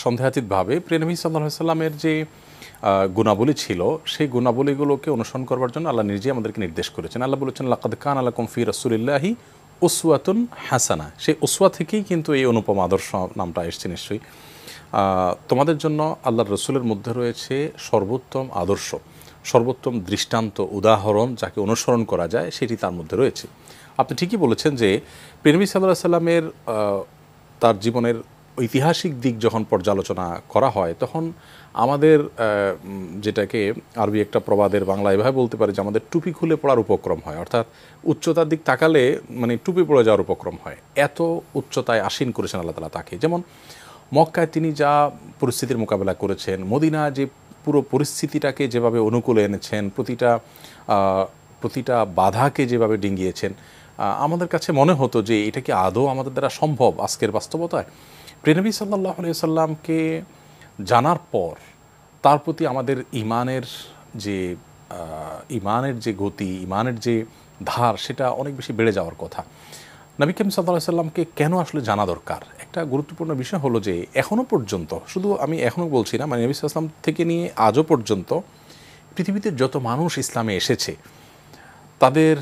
সন্দেহাতীতভাবে প্রিয় নবী সাল্লাল্লাহু আলাইহি সাল্লামের যে গুণাবলী ছিল সেই গুণাবলীগুলোকে অনুসরণ করবার জন্য আল্লাহ নিজে আমাদেরকে নির্দেশ করেছেন। আল্লাহ বলেছেন লাকাদ কানা লাকুম ফি রাসূলিল্লাহি উসওয়াতুন হাসানা। সেই উসওয়া থেকেই কিন্তু এই অনুপম আদর্শ নামটা এসেছে নিশ্চয়ই। তোমাদের জন্য আল্লাহর রসুলের মধ্যে রয়েছে সর্বোত্তম আদর্শ, সর্বোত্তম দৃষ্টান্ত, উদাহরণ যাকে অনুসরণ করা যায় সেটি তার মধ্যে রয়েছে। আপনি ঠিকই বলেছেন যে প্রিয় নবী সাল্লাল্লাহু আলাইহি সাল্লামের তার জীবনের ঐতিহাসিক দিক যখন পর্যালোচনা করা হয় তখন আমাদের যেটাকে আরবি একটা প্রবাদের বাংলা এভাবে বলতে পারে যে আমাদের টুপি খুলে পড়ার উপক্রম হয়, অর্থাৎ উচ্চতার দিক তাকালে মানে টুপি পড়ে যাওয়ার উপক্রম হয়। এত উচ্চতায় আসীন করেছেন আল্লাহ তাআলা তাকে। যেমন মক্কায় তিনি যা পরিস্থিতির মোকাবেলা করেছেন, মদিনা যে পুরো পরিস্থিতিটাকে যেভাবে অনুকূলে এনেছেন, প্রতিটা বাধাকে যেভাবে ডিঙ্গিয়েছেন, আমাদের কাছে মনে হতো যে এটা কি আদৌ আমাদের দ্বারা সম্ভব আজকের বাস্তবতায়। প্রিয় নবী সাল্লাল্লাহু আলাইহি সাল্লামকে জানার পর তার প্রতি আমাদের ইমানের যে গতি, ইমানের যে ধার সেটা অনেক বেশি বেড়ে যাওয়ার কথা। নবী করিম সাল্লাল্লাহু আলাইহি সাল্লামকে কেন আসলে জানা দরকার? একটা গুরুত্বপূর্ণ বিষয় হলো যে এখনও পর্যন্ত, শুধু আমি এখনও বলছি না, মানে নবী সাল্লাল্লাহু আলাইহি সাল্লাম থেকে নিয়ে আজও পর্যন্ত পৃথিবীতে যত মানুষ ইসলামে এসেছে তাদের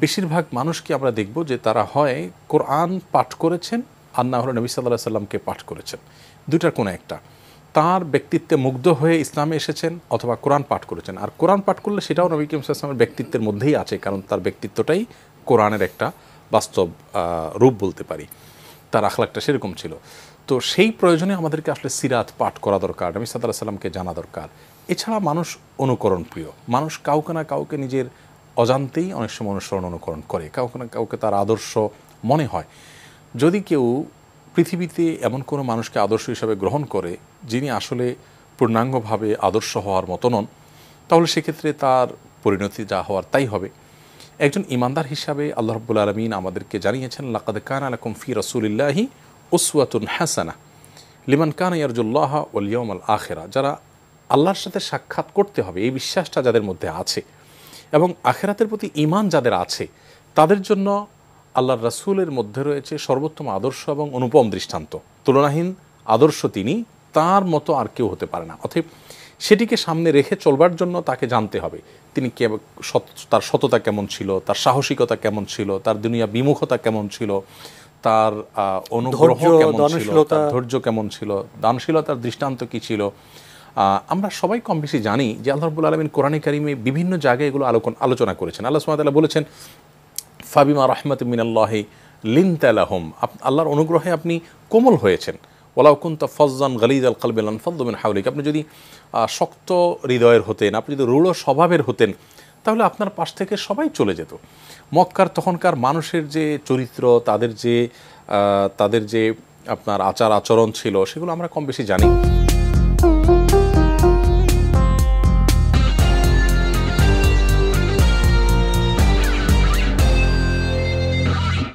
বেশিরভাগ মানুষকে আমরা দেখব যে তারা হয় কোরআন পাঠ করেছেন আর না হলে নবী সাল্লাল্লাহু আলাইহি সাল্লামকে পাঠ করেছেন, দুটার কোনো একটা। তার ব্যক্তিত্বে মুগ্ধ হয়ে ইসলামে এসেছেন অথবা কোরআন পাঠ করেছেন। আর কোরআন পাঠ করলে সেটাও নবী করিম সাল্লাল্লাহু আলাইহি সাল্লামের ব্যক্তিত্বের মধ্যেই আছে, কারণ তার ব্যক্তিত্বটাই কোরআনের একটা বাস্তব রূপ বলতে পারি, তার আখলাকটা সেরকম ছিল। তো সেই প্রয়োজনে আমাদেরকে আসলে সিরাত পাঠ করা দরকার, নবী সাল্লাল্লাহু আলাইহি সাল্লামকে জানা দরকার। এছাড়া মানুষ অনুকরণ প্রিয়, মানুষ কাউকে না কাউকে নিজের অজান্তেই অনেক সময় অনুকরণ করে, কাউকে না কাউকে তার আদর্শ মনে হয়। যদি কেউ পৃথিবীতে এমন কোনো মানুষকে আদর্শ হিসাবে গ্রহণ করে যিনি আসলে পূর্ণাঙ্গভাবে আদর্শ হওয়ার মতো নন, তাহলে সেক্ষেত্রে তার পরিণতি যা হওয়ার তাই হবে। একজন ইমানদার হিসাবে আল্লাহ রাব্বুল আলামিন আমাদেরকে জানিয়েছেন লাকাদ কানা লাকুম ফি রাসূলিল্লাহি উসওয়াতুন হাসানা লিমান কানা ইয়ারজুল্লাহ ওয়াল ইয়াউমাল আখিরা। যারা আল্লাহর সাথে সাক্ষাৎ করতে হবে এই বিশ্বাসটা যাদের মধ্যে আছে এবং আখিরাতের প্রতি ঈমান যাদের আছে তাদের জন্য আল্লাহর রাসূলের মধ্যে রয়েছে সর্বোত্তম আদর্শ এবং অনুপম দৃষ্টান্ত। তুলনাহীন আদর্শ তিনি, তার মতো আর কেউ হতে পারে না। অতএব সেটিকে সামনে রেখে চলবার জন্য তাকে জানতে হবে তিনি তার সততা কেমন ছিল, তার সাহসিকতা কেমন ছিল, তার দুনিয়া বিমুখতা কেমন ছিল, তার অনুগ্রহ কেমন ছিল, তার ধৈর্য কেমন ছিল, দানশীলতার দৃষ্টান্ত কী ছিল। আমরা সবাই কম বেশি জানি যে আল্লাহ রাব্বুল আলামিন কোরআনে কারিমে বিভিন্ন জায়গায় এগুলো আলোচনা করেছেন। আল্লাহ সুবহানাহু ওয়া তাআলা বলেছেন ফাবিমা রাহমাতিন মিনাল্লাহি লিনতা লাহুম, আল্লাহর অনুগ্রহে আপনি কোমল হয়েছেন। ওয়ালাউ কুনতা ফাজ্জান গালিযাল কলবি লানফাদ্দু মিন হাওলিক, আপনি যদি শক্ত হৃদয়ের হতেন, আপনি যদি রূঢ় স্বভাবের হতেন তাহলে আপনার পাশ থেকে সবাই চলে যেত। মক্কার তখনকার মানুষের যে চরিত্র, তাদের যে আপনার আচার আচরণ ছিল সেগুলো আমরা কম বেশি জানি।